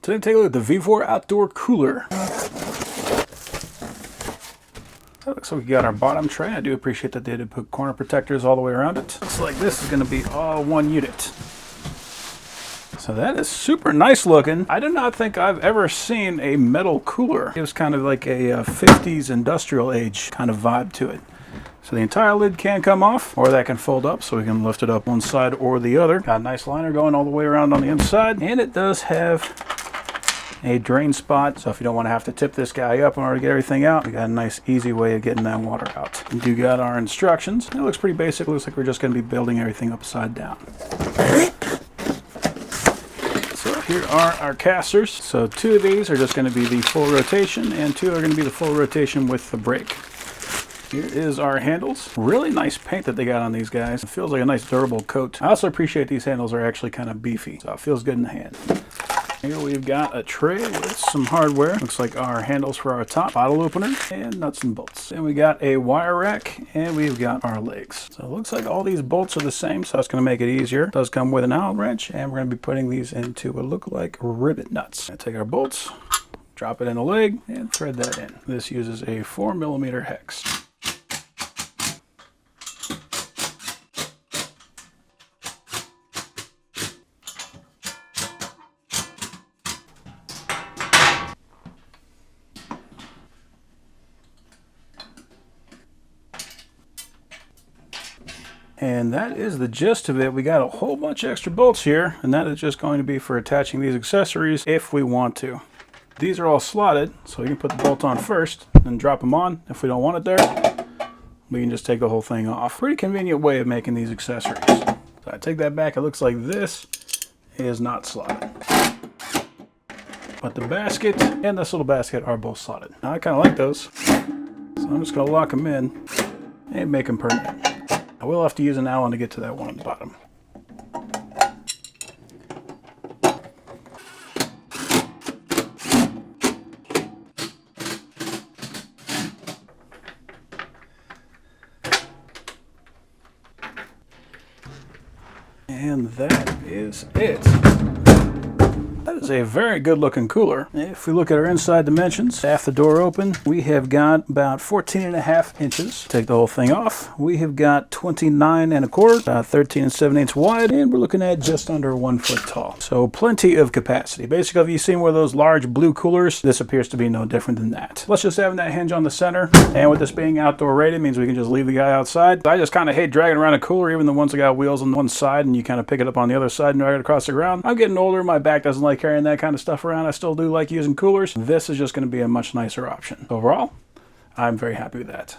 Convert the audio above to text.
Today, take a look at the VEVOR outdoor cooler. That looks like we got our bottom tray. I do appreciate that they did put corner protectors all the way around it. Looks like this is going to be all one unit. So that is super nice looking. I do not think I've ever seen a metal cooler. It was kind of like a 50s industrial age kind of vibe to it. So the entire lid can come off, or that can fold up so we can lift it up one side or the other. Got a nice liner going all the way around on the inside, and it does have a drain spot, so if you don't want to have to tip this guy up in order to get everything out, we got a nice easy way of getting that water out. We do got our instructions. It looks pretty basic. It looks like we're just going to be building everything upside down. So here are our casters. So 2 of these are just going to be the full rotation, and 2 are going to be the full rotation with the brake. Here is our handles. Really nice paint that they got on these guys. It feels like a nice durable coat. I also appreciate these handles are actually kind of beefy, so it feels good in the hand. Here we've got a tray with some hardware. Looks like our handles for our top, bottle opener, and nuts and bolts. And we got a wire rack, and we've got our legs. So it looks like all these bolts are the same, so that's going to make it easier. It does come with an Allen wrench, and we're going to be putting these into what look like rivet nuts. I take our bolts, drop it in the leg, and thread that in. This uses a 4mm hex. And that is the gist of it. We got a whole bunch of extra bolts here, and that is just going to be for attaching these accessories if we want to. These are all slotted, so we can put the bolt on first and drop them on. If we don't want it there, we can just take the whole thing off. Pretty convenient way of making these accessories. So I take that back. It looks like this is not slotted. But the basket and this little basket are both slotted. Now I kind of like those, so I'm just going to lock them in and make them permanent. I will have to use an Allen to get to that one on the bottom. And that is it. That is a very good looking cooler. If we look at our inside dimensions, half the door open, we have got about 14.5 inches. Take the whole thing off. We have got 29 1/4, about 13 7/8 wide, and we're looking at just under 1 foot tall. So plenty of capacity. Basically, if you've seen one of those large blue coolers, this appears to be no different than that. Let's just have that hinge on the center, and with this being outdoor rated, means we can just leave the guy outside. I just kind of hate dragging around a cooler, even the ones that got wheels on one side, and you kind of pick it up on the other side and drag it across the ground. I'm getting older, my back doesn't like carrying that kind of stuff around. I still do like using coolers. This is just going to be a much nicer option. Overall, I'm very happy with that.